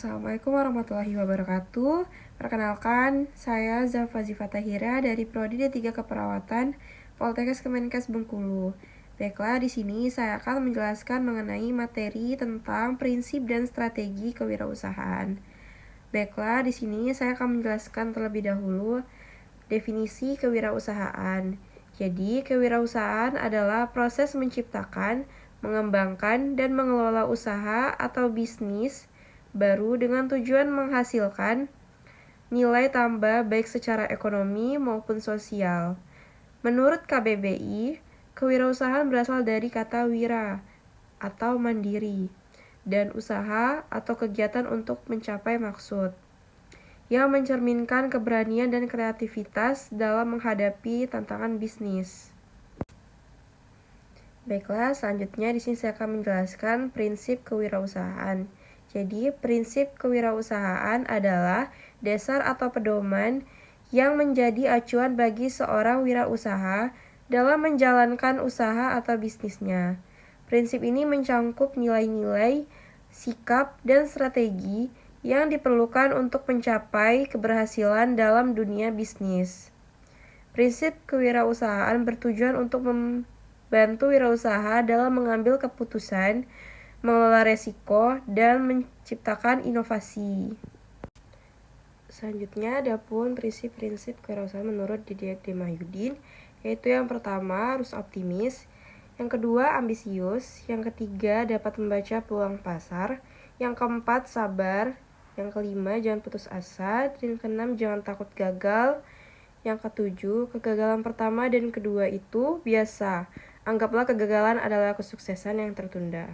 Assalamualaikum warahmatullahi wabarakatuh. Perkenalkan, saya Zalfa Zifatahira dari Prodi D3 Keperawatan Poltekkes Kemenkes Bengkulu. Baiklah, di sini saya akan menjelaskan mengenai materi tentang prinsip dan strategi kewirausahaan. Baiklah, di sini saya akan menjelaskan terlebih dahulu definisi kewirausahaan. Jadi, kewirausahaan adalah proses menciptakan, mengembangkan, dan mengelola usaha atau bisnis baru dengan tujuan menghasilkan nilai tambah baik secara ekonomi maupun sosial. Menurut KBBI, kewirausahaan berasal dari kata wira atau mandiri dan usaha atau kegiatan untuk mencapai maksud yang mencerminkan keberanian dan kreativitas dalam menghadapi tantangan bisnis. Baiklah, selanjutnya di sini saya akan menjelaskan prinsip kewirausahaan. Jadi, prinsip kewirausahaan adalah dasar atau pedoman yang menjadi acuan bagi seorang wirausaha dalam menjalankan usaha atau bisnisnya. Prinsip ini mencangkup nilai-nilai, sikap, dan strategi yang diperlukan untuk mencapai keberhasilan dalam dunia bisnis. Prinsip kewirausahaan bertujuan untuk membantu wirausaha dalam mengambil keputusan, mengelola resiko, dan menciptakan inovasi. Selanjutnya ada pun prinsip-prinsip kewirausahaan menurut Didier D. Mahyudin, yaitu yang pertama harus optimis, yang kedua ambisius, yang ketiga dapat membaca peluang pasar, yang keempat sabar, yang kelima jangan putus asa, dan keenam jangan takut gagal, yang ketujuh kegagalan pertama dan kedua itu biasa. Anggaplah kegagalan adalah kesuksesan yang tertunda.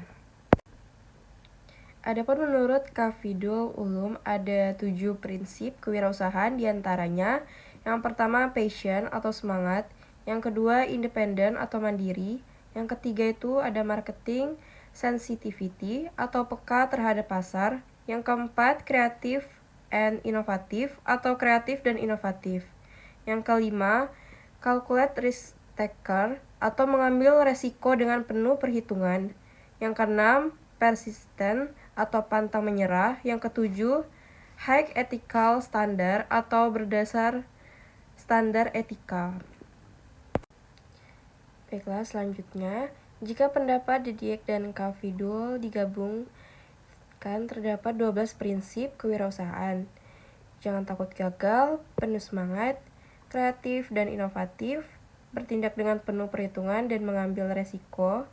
Adapun menurut Kafidul Ulum ada 7 prinsip kewirausahaan diantaranya yang pertama passion atau semangat, yang kedua independen atau mandiri, yang ketiga itu ada marketing sensitivity atau peka terhadap pasar, yang keempat kreatif and inovatif atau kreatif dan inovatif, yang kelima calculate risk taker atau mengambil resiko dengan penuh perhitungan, yang keenam persisten atau pantang menyerah, yang ketujuh high ethical standard atau berdasar standar etika. Baiklah, selanjutnya, jika pendapat Didier dan Kafidul digabungkan terdapat 12 prinsip kewirausahaan. Jangan takut gagal, penuh semangat, kreatif dan inovatif, bertindak dengan penuh perhitungan dan mengambil resiko,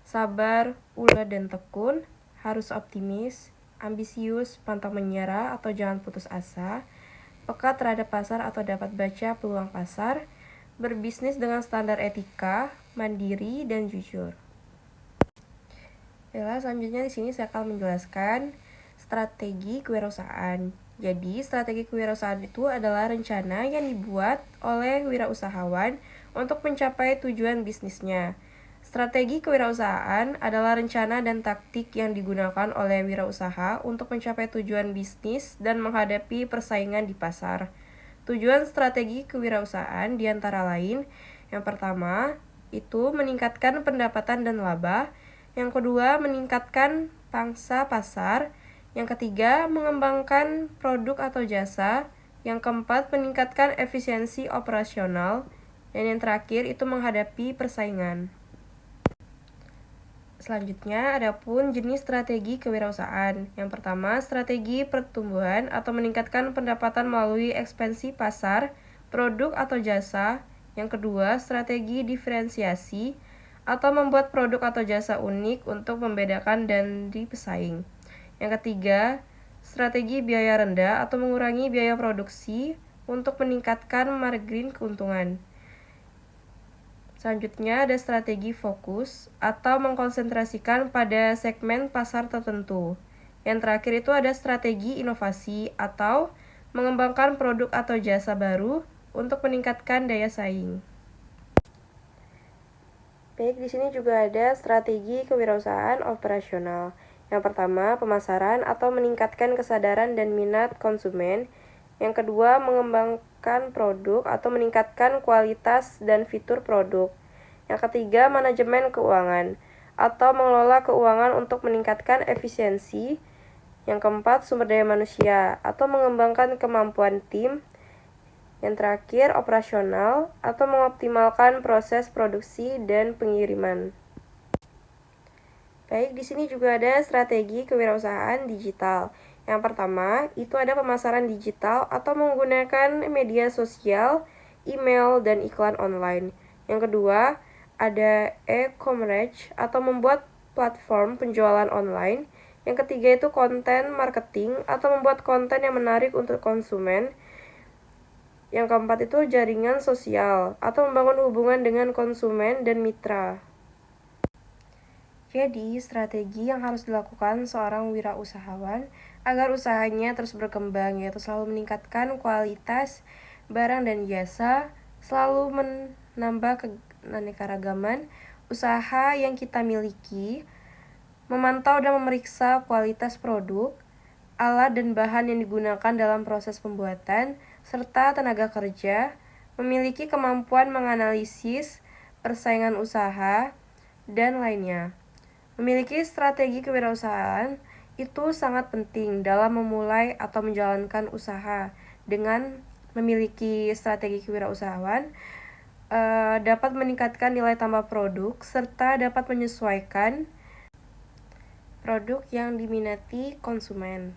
sabar, ulet dan tekun, harus optimis, ambisius, pantang menyerah atau jangan putus asa, peka terhadap pasar atau dapat baca peluang pasar, berbisnis dengan standar etika, mandiri, dan jujur. Baiklah, selanjutnya di sini saya akan menjelaskan strategi kewirausahaan. Jadi, strategi kewirausahaan itu adalah rencana yang dibuat oleh wirausahawan untuk mencapai tujuan bisnisnya. Strategi kewirausahaan adalah rencana dan taktik yang digunakan oleh wirausaha untuk mencapai tujuan bisnis dan menghadapi persaingan di pasar. Tujuan strategi kewirausahaan diantara lain, yang pertama itu meningkatkan pendapatan dan laba, yang kedua meningkatkan pangsa pasar, yang ketiga mengembangkan produk atau jasa, yang keempat meningkatkan efisiensi operasional, dan yang terakhir itu menghadapi persaingan. Selanjutnya, ada pun jenis strategi kewirausahaan. Yang pertama, strategi pertumbuhan atau meningkatkan pendapatan melalui ekspansi pasar, produk atau jasa. Yang kedua, strategi diferensiasi atau membuat produk atau jasa unik untuk membedakan dari pesaing. Yang ketiga, strategi biaya rendah atau mengurangi biaya produksi untuk meningkatkan margin keuntungan. Selanjutnya ada strategi fokus atau mengkonsentrasikan pada segmen pasar tertentu. Yang terakhir itu ada strategi inovasi atau mengembangkan produk atau jasa baru untuk meningkatkan daya saing. Baik, di sini juga ada strategi kewirausahaan operasional. Yang pertama, pemasaran atau meningkatkan kesadaran dan minat konsumen. Yang kedua, mengembangkan produk atau meningkatkan kualitas dan fitur produk. Yang ketiga, manajemen keuangan atau mengelola keuangan untuk meningkatkan efisiensi. Yang keempat, sumber daya manusia atau mengembangkan kemampuan tim. Yang terakhir, operasional atau mengoptimalkan proses produksi dan pengiriman. Baik, di sini juga ada strategi kewirausahaan digital. Yang pertama, itu ada pemasaran digital atau menggunakan media sosial, email, dan iklan online. Yang kedua, ada e-commerce atau membuat platform penjualan online. Yang ketiga itu konten marketing atau membuat konten yang menarik untuk konsumen. Yang keempat itu jaringan sosial atau membangun hubungan dengan konsumen dan mitra. Jadi, strategi yang harus dilakukan seorang wirausahawan agar usahanya terus berkembang yaitu selalu meningkatkan kualitas barang dan jasa, selalu menambah keanekaragaman usaha yang kita miliki, memantau dan memeriksa kualitas produk, alat dan bahan yang digunakan dalam proses pembuatan, serta tenaga kerja, memiliki kemampuan menganalisis persaingan usaha, dan lainnya. Memiliki strategi kewirausahaan itu sangat penting dalam memulai atau menjalankan usaha. Dengan memiliki strategi kewirausahaan, dapat meningkatkan nilai tambah produk serta dapat menyesuaikan produk yang diminati konsumen.